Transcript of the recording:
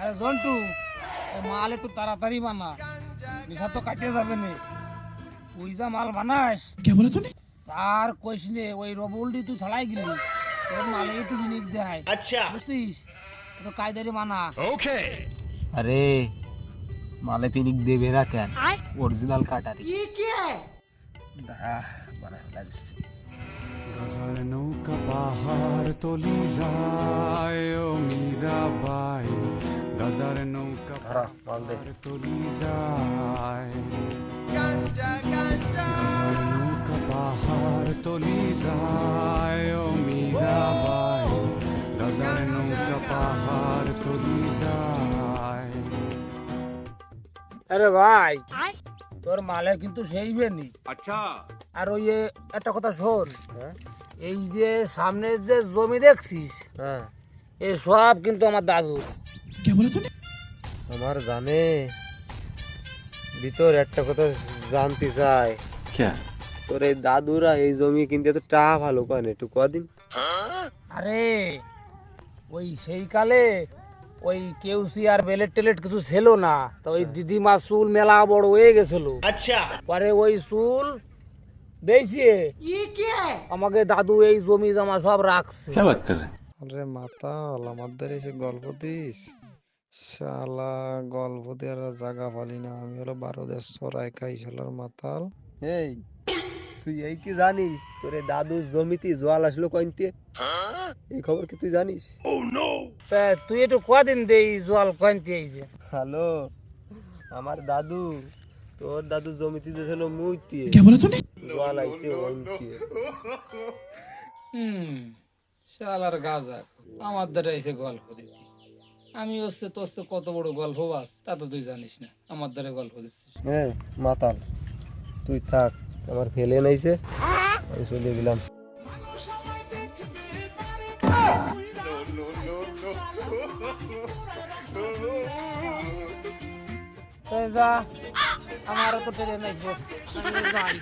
আরে জন্টু, এই মাল একটু তাড়াতাড়ি বানা, নিশা তো কাটিয়ে যাবে না। তুই যা মাল বানাস তার কইস নে, ওই রবুলডি তুই ছাড়াই গেলি, তোর মালে একটু জিনিস দেয়। আচ্ছা বুঝছিস, একটু কায়দারি মানা। আরে মালে পিনিক দেবে না কেন? অরিজিনাল কাটারি বানায় লাগছে। গজার নৌকা পাহাড় তলি যায় ও মীরাবাই, গজার নৌকা ধরা মাল দে। পাহাড় তলি যায়, গজার নৌকা পাহাড় তলি যায় ও মীরাবাই, গজার নৌকা পাহাড় তলি যায়। আরে ভাই, তোর মালে কিন্তু সেই বেনি। আচ্ছা, আর ওই একটা কথা শোন, এই যে সামনে যে জমি দেখছিস, হ্যাঁ এই সব কিন্তু আমার দাদু। আমার জানে ভিতর একটা কথা জানতে চাই। তোর এই দাদুরা এই জমি কিনতে তো টাকা ভালো পান, একটু কদিন। আরে ওই সেই কালে ওই কেউসি আর বেলেট টেলেট কিছু ছিল না, তো ওই দিদিমা চুল মেলা বড় হয়ে গেছিল। আচ্ছা, পরে ওই চুল বেচিয়ে আমাকে দাদু এই জমি জমা সব রাখছে। আরে মাতাল, আমাদের এসে গল্প দিস? শালা গল্প দেওয়ার জায়গা পালি না। আমি হলো 12 দেশ সরাই খাই শালার মাতাল। এই তুই এই কি জানিস তোর এই দাদুর জমিতে জল আসলো কইতে? এই খবর কি তুই জানিস? তা তুই একটু কদিন দেই জল কইতে এই যে। হ্যালো, আমার দাদু তোর দাদুর জমিতে দিয়েছিল মুইতে, জল আইছে ওইতে। শালার গাজা আমার দ্বারা এসে গল্প দিতি। আমি হচ্ছে তোর তো কত বড় গল্প বাস, তা তো তুই জানিস না, আমার দ্বারা গল্প দিচ্ছিস। হ্যাঁ মাতাল, তুই থাক, আমার ফেলে নাইছে, আমি চলে গেলাম। তুই যা, আমারও তো পেরে নাইছে, আমি যাই।